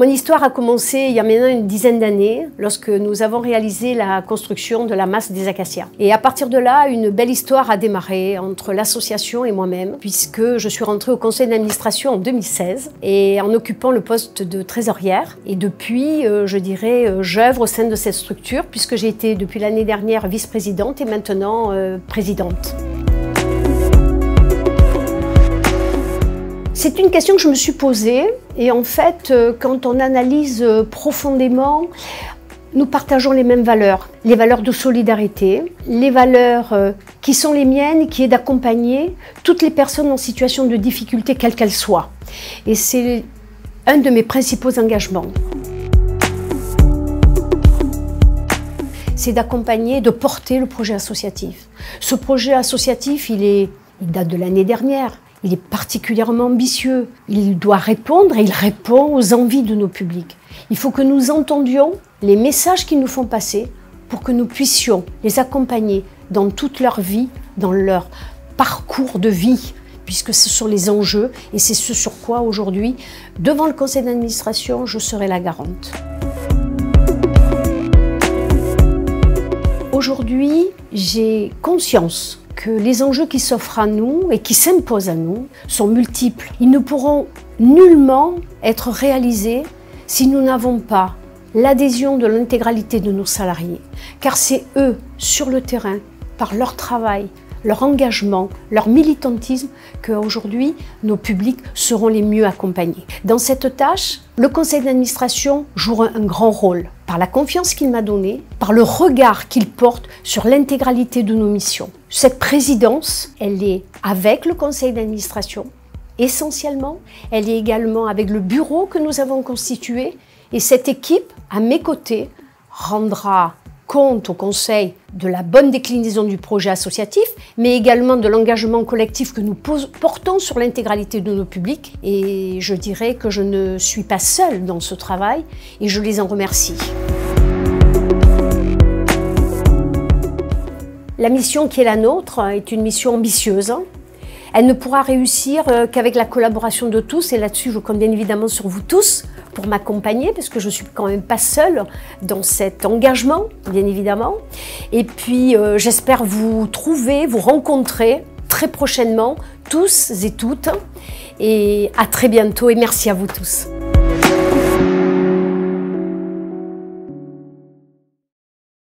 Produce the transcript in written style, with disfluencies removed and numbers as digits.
Mon histoire a commencé il y a maintenant une dizaine d'années, lorsque nous avons réalisé la construction de la masse des acacias. Et à partir de là, une belle histoire a démarré entre l'association et moi-même, puisque je suis rentrée au conseil d'administration en 2016 et en occupant le poste de trésorière. Et depuis, je dirais, j'œuvre au sein de cette structure, puisque j'ai été depuis l'année dernière vice-présidente et maintenant présidente. C'est une question que je me suis posée et en fait, quand on analyse profondément, nous partageons les mêmes valeurs. Les valeurs de solidarité, les valeurs qui sont les miennes, qui est d'accompagner toutes les personnes en situation de difficulté, quelle qu'elle soit. Et c'est un de mes principaux engagements. C'est d'accompagner, de porter le projet associatif. Ce projet associatif, il date de l'année dernière. Il est particulièrement ambitieux. Il doit répondre et il répond aux envies de nos publics. Il faut que nous entendions les messages qu'ils nous font passer pour que nous puissions les accompagner dans toute leur vie, dans leur parcours de vie, puisque ce sont les enjeux et c'est ce sur quoi aujourd'hui, devant le conseil d'administration, je serai la garante. Aujourd'hui, j'ai conscience que les enjeux qui s'offrent à nous et qui s'imposent à nous sont multiples. Ils ne pourront nullement être réalisés si nous n'avons pas l'adhésion de l'intégralité de nos salariés. Car c'est eux, sur le terrain, par leur travail, leur engagement, leur militantisme, qu'aujourd'hui, nos publics seront les mieux accompagnés. Dans cette tâche, le conseil d'administration jouera un grand rôle par la confiance qu'il m'a donnée, par le regard qu'il porte sur l'intégralité de nos missions. Cette présidence, elle est avec le conseil d'administration, essentiellement. Elle est également avec le bureau que nous avons constitué. Et cette équipe, à mes côtés, rendra compte au conseil de la bonne déclinaison du projet associatif, mais également de l'engagement collectif que nous portons sur l'intégralité de nos publics. Et je dirais que je ne suis pas seule dans ce travail et je les en remercie. La mission qui est la nôtre est une mission ambitieuse. Elle ne pourra réussir qu'avec la collaboration de tous, et là-dessus je compte bien évidemment sur vous tous pour m'accompagner, parce que je ne suis quand même pas seule dans cet engagement, bien évidemment. Et puis j'espère vous trouver, vous rencontrer très prochainement, tous et toutes, et à très bientôt, et merci à vous tous.